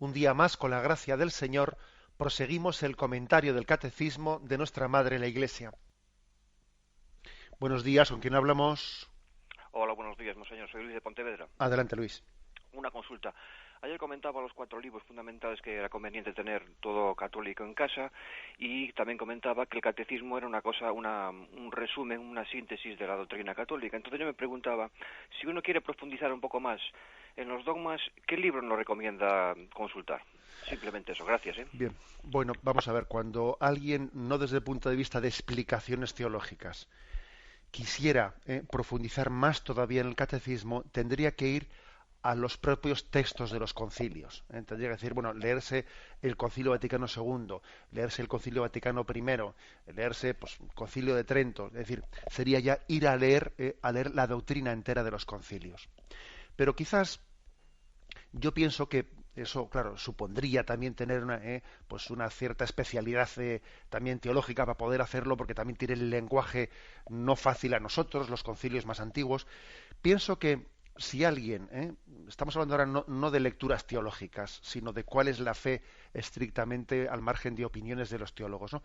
un día más, con la gracia del Señor, proseguimos el comentario del Catecismo de nuestra Madre la Iglesia. Buenos días, ¿con quién hablamos? Hola, buenos días, monseñor. Soy Luis de Pontevedra. Adelante, Luis. Una consulta. Ayer comentaba los 4 libros fundamentales que era conveniente tener todo católico en casa, y también comentaba que el catecismo era un resumen, una síntesis de la doctrina católica. Entonces yo me preguntaba, si uno quiere profundizar un poco más en los dogmas, ¿qué libro nos recomienda consultar? Simplemente eso. Gracias. Bien, bueno, vamos a ver, cuando alguien, no desde el punto de vista de explicaciones teológicas, quisiera profundizar más todavía en el catecismo, tendría que ir a los propios textos de los concilios. Tendría que decir, bueno, leerse el Concilio Vaticano II, leerse el Concilio Vaticano I, leerse pues, Concilio de Trento. Es decir, sería ya ir a leer la doctrina entera de los concilios. Pero quizás yo pienso que eso, claro, supondría también tener pues una cierta especialidad también teológica para poder hacerlo, porque también tiene el lenguaje no fácil a nosotros, los concilios más antiguos. Pienso que si alguien, estamos hablando ahora no de lecturas teológicas, sino de cuál es la fe estrictamente al margen de opiniones de los teólogos, ¿no?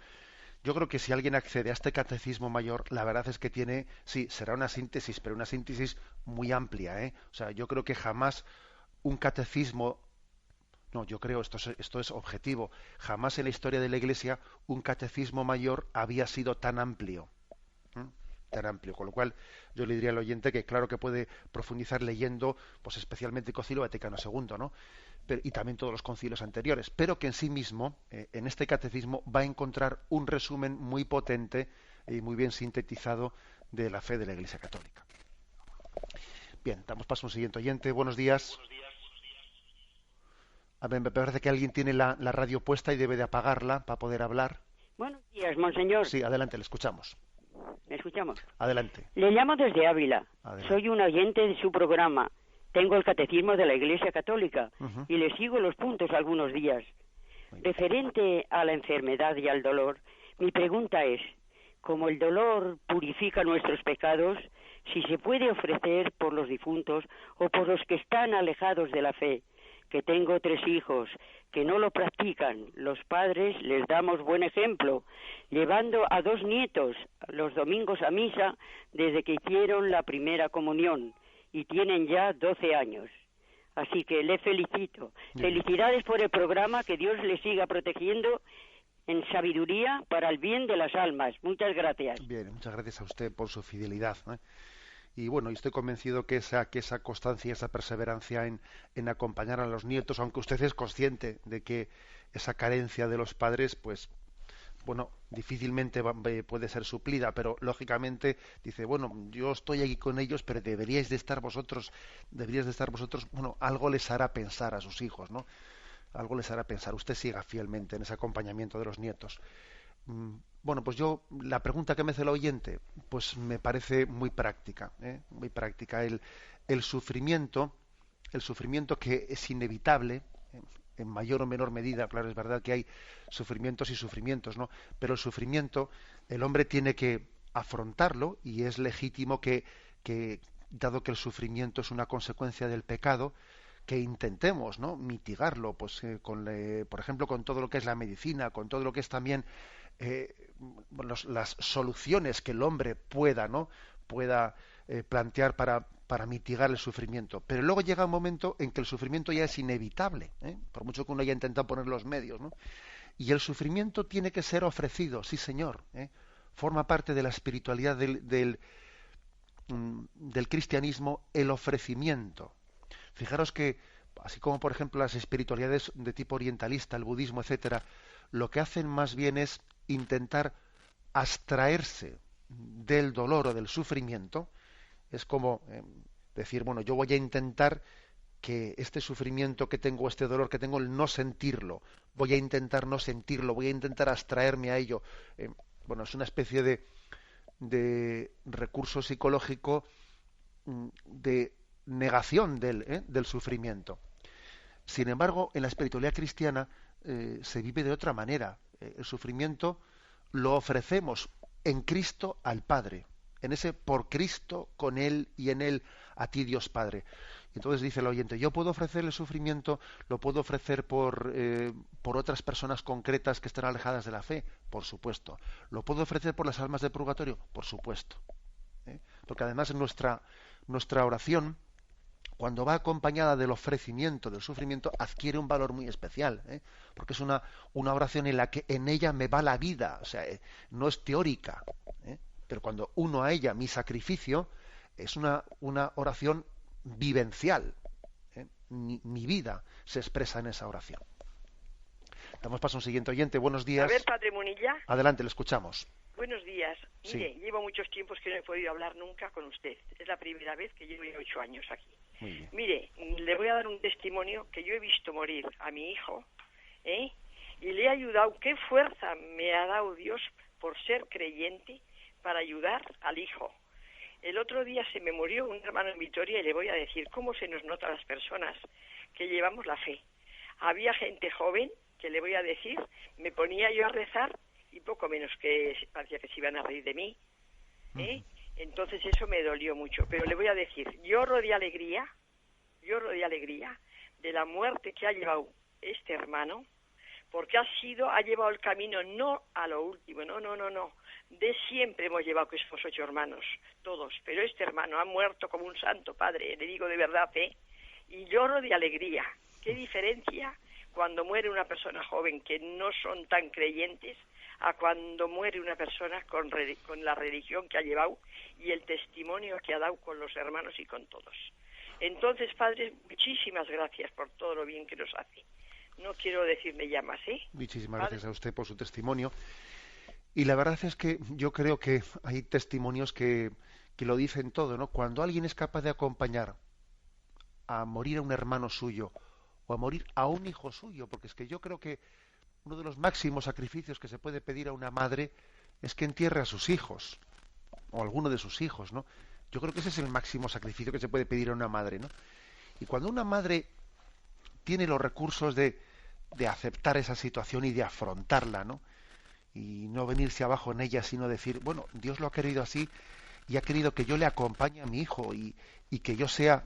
Yo creo que si alguien accede a este catecismo mayor, la verdad es que tiene, sí, será una síntesis, pero una síntesis muy amplia, ¿eh? O sea, yo creo que jamás un catecismo, no, yo creo, esto es objetivo, jamás en la historia de la Iglesia un catecismo mayor había sido tan amplio. ¿Mm? Tan amplio, con lo cual yo le diría al oyente que claro que puede profundizar leyendo, pues especialmente el Concilio Vaticano II, ¿no? Y también todos los concilios anteriores, pero que en sí mismo, en este catecismo, va a encontrar un resumen muy potente y muy bien sintetizado de la fe de la Iglesia Católica. Bien, damos paso a un siguiente oyente. Buenos días. A ver, me parece que alguien tiene la radio puesta y debe de apagarla para poder hablar. Buenos días, monseñor. Sí, adelante, le escuchamos. ¿Me escuchamos? Adelante. Le llamo desde Ávila. Adelante. Soy un oyente de su programa. Tengo el catecismo de la Iglesia Católica y le sigo los puntos algunos días. Referente a la enfermedad y al dolor, mi pregunta es, como el dolor purifica nuestros pecados, si se puede ofrecer por los difuntos o por los que están alejados de la fe, que tengo 3 hijos que no lo practican. Los padres les damos buen ejemplo, llevando a 2 nietos los domingos a misa desde que hicieron la primera comunión y tienen ya 12 años. Así que le felicito. Felicidades por el programa, que Dios le siga protegiendo en sabiduría para el bien de las almas. Muchas gracias. Bien, muchas gracias a usted por su fidelidad, ¿eh? Y bueno, estoy convencido que esa constancia, esa perseverancia en acompañar a los nietos, aunque usted es consciente de que esa carencia de los padres, pues, bueno, difícilmente puede ser suplida, pero lógicamente dice, bueno, yo estoy aquí con ellos, pero deberíais de estar vosotros, bueno, algo les hará pensar a sus hijos, ¿no? Algo les hará pensar. Usted siga fielmente en ese acompañamiento de los nietos. Bueno, pues la pregunta que me hace el oyente, pues me parece muy práctica, muy práctica. El sufrimiento que es inevitable, en mayor o menor medida, claro, es verdad que hay sufrimientos y sufrimientos, ¿no? Pero el sufrimiento, el hombre tiene que afrontarlo, y es legítimo que dado que el sufrimiento es una consecuencia del pecado, que intentemos, ¿no?, mitigarlo, pues por ejemplo, con todo lo que es la medicina, con todo lo que es también las soluciones que el hombre pueda plantear para mitigar el sufrimiento. Pero luego llega un momento en que el sufrimiento ya es inevitable, por mucho que uno haya intentado poner los medios, ¿no? Y el sufrimiento tiene que ser ofrecido, sí señor, forma parte de la espiritualidad del cristianismo, el ofrecimiento. Fijaros que, así como por ejemplo las espiritualidades de tipo orientalista, el budismo, etcétera, lo que hacen más bien es intentar abstraerse del dolor o del sufrimiento. Es como decir, bueno, yo voy a intentar que este sufrimiento que tengo, este dolor que tengo, el no sentirlo, voy a intentar no sentirlo, voy a intentar abstraerme a ello. Bueno, es una especie de recurso psicológico de negación del sufrimiento. Sin embargo, en la espiritualidad cristiana se vive de otra manera. El sufrimiento lo ofrecemos en Cristo al Padre, en ese por Cristo, con Él y en Él, a ti Dios Padre. Entonces dice el oyente, yo puedo ofrecer el sufrimiento, lo puedo ofrecer por otras personas concretas que estén alejadas de la fe, por supuesto. Lo puedo ofrecer por las almas del purgatorio, por supuesto. Porque además nuestra oración, cuando va acompañada del ofrecimiento, del sufrimiento, adquiere un valor muy especial, porque es una oración en la que en ella me va la vida, o sea, no es teórica, pero cuando uno a ella mi sacrificio, es una oración vivencial. Mi vida se expresa en esa oración. Damos paso a un siguiente oyente. Buenos días. A ver, padre Munilla. Adelante, le escuchamos. Buenos días. Sí. Mire, llevo muchos tiempos que no he podido hablar nunca con usted. Es la primera vez que llevo 8 años aquí. Muy bien. Mire, le voy a dar un testimonio que yo he visto morir a mi hijo, y le he ayudado. Qué fuerza me ha dado Dios por ser creyente para ayudar al hijo. El otro día se me murió un hermano en Vitoria y le voy a decir cómo se nos nota a las personas que llevamos la fe. Había gente joven que le voy a decir, me ponía yo a rezar y poco menos que parecía que se iban a reír de mí. Entonces eso me dolió mucho. Pero le voy a decir, lloro de alegría de la muerte que ha llevado este hermano, porque ha llevado el camino no a lo último, no. De siempre hemos llevado que somos 8 hermanos, todos, pero este hermano ha muerto como un santo, padre, le digo de verdad, y lloro de alegría. ¿Qué diferencia cuando muere una persona joven que no son tan creyentes a cuando muere una persona con la religión que ha llevado y el testimonio que ha dado con los hermanos y con todos? Entonces, padre, muchísimas gracias por todo lo bien que nos hace. No quiero decirle ya más, Muchísimas gracias a usted por su testimonio. Y la verdad es que yo creo que hay testimonios que lo dicen todo, ¿no? Cuando alguien es capaz de acompañar a morir a un hermano suyo o a morir a un hijo suyo, porque es que yo creo que uno de los máximos sacrificios que se puede pedir a una madre es que entierre a sus hijos o a alguno de sus hijos, ¿no? Yo creo que ese es el máximo sacrificio que se puede pedir a una madre, ¿no? Y cuando una madre tiene los recursos de aceptar esa situación y de afrontarla, ¿no? Y no venirse abajo en ella, sino decir, bueno, Dios lo ha querido así y ha querido que yo le acompañe a mi hijo y que yo sea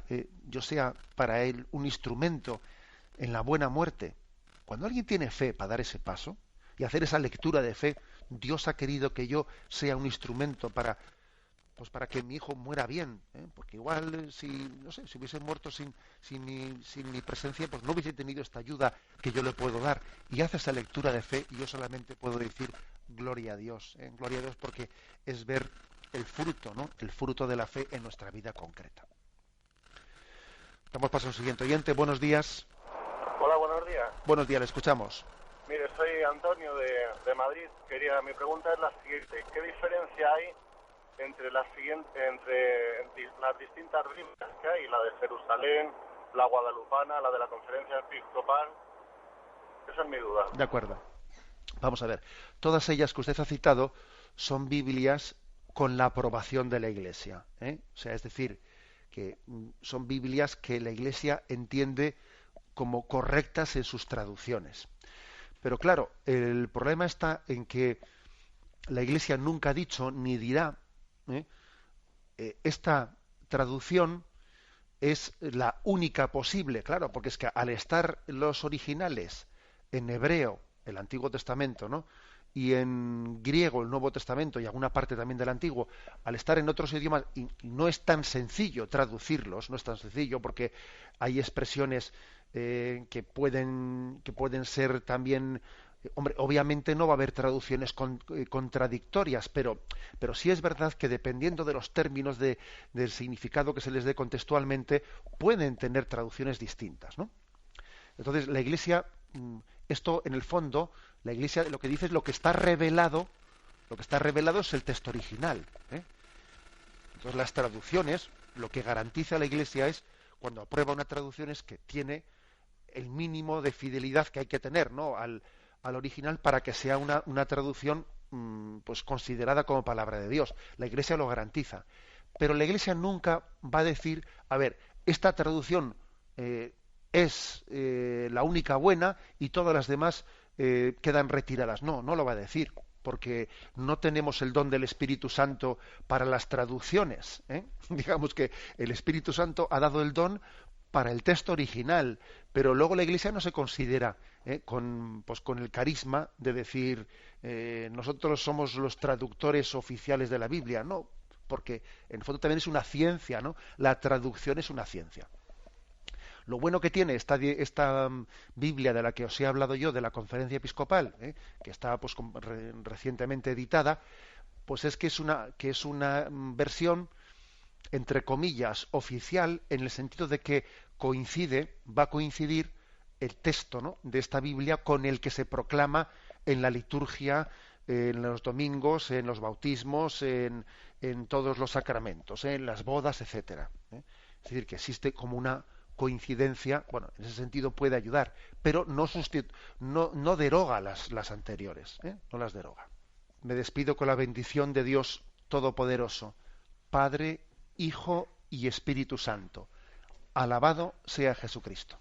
para él un instrumento en la buena muerte. Cuando alguien tiene fe para dar ese paso y hacer esa lectura de fe, Dios ha querido que yo sea un instrumento para que mi hijo muera bien, porque igual si hubiese muerto sin mi presencia, pues no hubiese tenido esta ayuda que yo le puedo dar. Y hace esa lectura de fe y yo solamente puedo decir gloria a Dios, gloria a Dios, porque es ver el fruto, ¿no? El fruto de la fe en nuestra vida concreta. Damos paso a un siguiente oyente. Buenos días. Hola, buenos días. Buenos días, le escuchamos. Mire, soy Antonio de Madrid. Mi pregunta es la siguiente: ¿qué diferencia hay entre las distintas Biblias que hay, la de Jerusalén, la guadalupana, la de la Conferencia Episcopal? Esa es mi duda. De acuerdo. Vamos a ver. Todas ellas que usted ha citado son Biblias con la aprobación de la Iglesia, O sea, es decir, que son Biblias que la Iglesia entiende como correctas en sus traducciones. Pero claro, el problema está en que la Iglesia nunca ha dicho ni dirá esta traducción es la única posible, claro, porque es que al estar los originales en hebreo, el Antiguo Testamento, ¿no? Y en griego, el Nuevo Testamento y alguna parte también del Antiguo, al estar en otros idiomas, y no es tan sencillo traducirlos, no es tan sencillo porque hay expresiones que pueden ser también. Hombre, obviamente no va a haber traducciones contradictorias, pero sí es verdad que dependiendo de los términos del significado que se les dé contextualmente, pueden tener traducciones distintas, ¿no? Entonces, la Iglesia, esto en el fondo, la Iglesia lo que dice es lo que está revelado es el texto original, Entonces, las traducciones, lo que garantiza la Iglesia es, cuando aprueba una traducción, es que tiene el mínimo de fidelidad que hay que tener, ¿no?, al original para que sea una traducción pues considerada como palabra de Dios. La Iglesia lo garantiza. Pero la Iglesia nunca va a decir, a ver, esta traducción es la única buena y todas las demás quedan retiradas. No lo va a decir, porque no tenemos el don del Espíritu Santo para las traducciones. Digamos que el Espíritu Santo ha dado el don para el texto original, pero luego la Iglesia no se considera con el carisma de decir nosotros somos los traductores oficiales de la Biblia, no, porque en el fondo también es una ciencia, ¿no? La traducción es una ciencia. Lo bueno que tiene esta Biblia de la que os he hablado yo, de la Conferencia Episcopal, que está pues recientemente editada, pues es que es una versión, entre comillas, oficial, en el sentido de que va a coincidir el texto, ¿no?, de esta Biblia con el que se proclama en la liturgia, en los domingos, en los bautismos, en todos los sacramentos, en las bodas, etcétera. Es decir, que existe como una coincidencia, bueno, en ese sentido puede ayudar, pero no deroga las anteriores, no las deroga. Me despido con la bendición de Dios Todopoderoso, Padre, Hijo y Espíritu Santo. Alabado sea Jesucristo.